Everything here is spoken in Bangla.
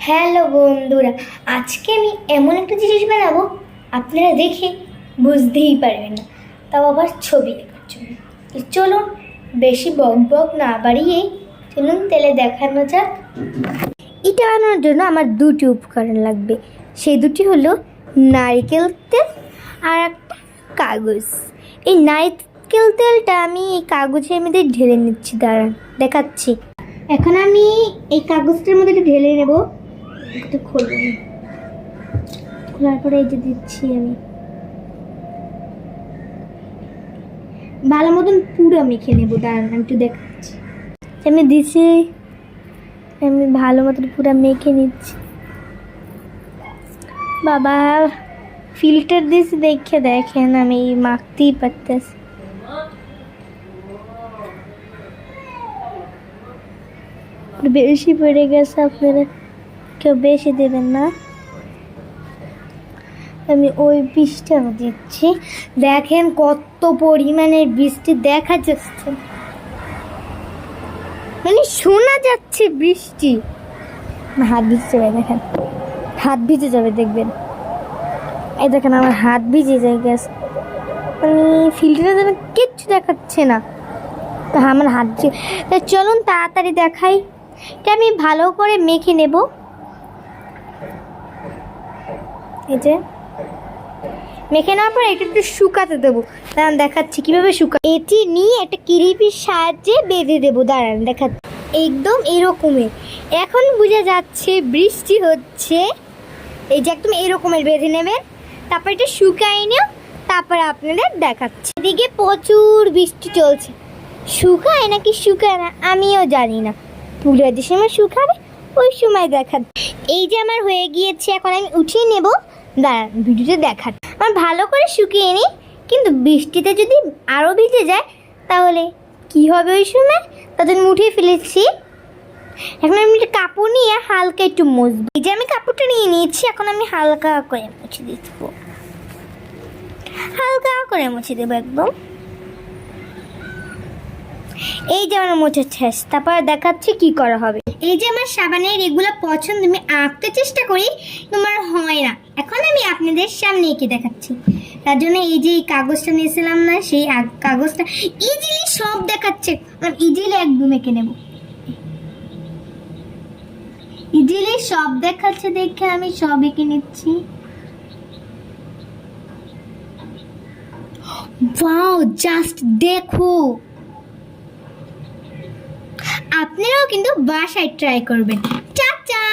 হ্যালো বন্ধুরা, আজকে আমি এমন একটা জিনিস বানাবো আপনারা দেখে বুঝতেই পারবেন না, তাও আবার ছবি আঁকার জন্য। তো চলুন বেশি বক বক না বাড়িয়ে চলুন তেলে দেখানো যাক। এটা বানানোর জন্য আমার দুটি উপকরণ লাগবে, সেই দুটি হলো নারকেল তেল আর একটা কাগজ। এই নারকেল তেলটা আমি এই কাগজের মধ্যে ঢেলে নিচ্ছি, দাঁড়ান দেখাচ্ছি। এখন আমি এই কাগজটার মধ্যে একটু ঢেলে নেব, একটু খুলব, খোলার পরে এই যে দিচ্ছি আমি ভালো মতন পুরো মেখে নেবো। দাঁড়ান আমি একটু দেখাচ্ছি। আমি দিচ্ছি, আমি ভালো মতন পুরো মেখে নিচ্ছি। বাবা ফিল্টার দিয়েছি দেখে দেখেন, আমি মাখতেই পারতেছি। বেশি পড়ে গেছে, আপনারা কেউ বেশি দেবেন না। আমি ওই বৃষ্টি দিচ্ছি, দেখেন কত পরিমাণের বৃষ্টি দেখা যাচ্ছে, মানে শোনা যাচ্ছে বৃষ্টি। হাত ভিজে যাবে, দেখেন হাত ভিজে যাবে, দেখবেন এই দেখেন আমার হাত ভিজে যায় গেছে, মানে ফিল্টারে যেন কিচ্ছু দেখাচ্ছে না, তা আমার হাত চলুন তাড়াতাড়ি দেখাই। এটা আমি ভালো করে মেখে নেব। এই যে মেখে নেওয়ার পর এটা একটু শুকাতে দেবো, দাঁড়ান দেখাচ্ছি কীভাবে এটি নিয়ে একটা কিলিপির সাহায্যে বেঁধে দেবো, দাঁড়ান দেখাচ্ছি। একদম এরকমের, এখন বোঝা যাচ্ছে বৃষ্টি হচ্ছে। এই যে একদম এরকমের বেঁধে নেবেন, তারপর এটা শুকাই নিও, তারপরে আপনাদের দেখাচ্ছি। এদিকে প্রচুর বৃষ্টি চলছে, শুকায় নাকি শুকায় না আমিও জানি না, পুরো যে সময় শুকাবে ওই সময় দেখাচ্ছি। এই যে আমার হয়ে গিয়েছে, এখন আমি উঠিয়ে নেব, দাঁড়ান ভিডিওতে দেখাচ্ছি। আমার ভালো করে শুকিয়ে নিই, কিন্তু বৃষ্টিতে যদি আরও ভিজে যায় তাহলে কি হবে ওই সময়, তাদের উঠিয়ে ফেলেছি। এখন আমি একটা কাপড় নিয়ে হালকা একটু মুছবো। এই যে আমি কাপড়টা নিয়ে নিয়েছি, এখন আমি হালকা করে মুছে দিচ্ছি, হালকা করে মুছে দেবো একদম। এই যে আমার মোছা শেষ, তারপরে দেখাচ্ছি কি করা হবে। এই যে আমার সাবানের এগুলো পছন্দ, আমি আঁকতে চেষ্টা করি তোমার হয় না, এখন আমি আপনাদের সামনে এঁকে দেখাচ্ছি। তার জন্য এই যে এই কাগজটা নিয়েছিলাম না, সেই কাগজটা ইজিলি সব দেখাচ্ছে, ইজিলি একদম এঁকে নেব, ইজিলি সব দেখাচ্ছে দেখে আমি সব এঁকে নিচ্ছি। ওয়াও জাস্ট দেখো, আপনারাও কিন্তু বাসায় ট্রাই করবেন। টাটা।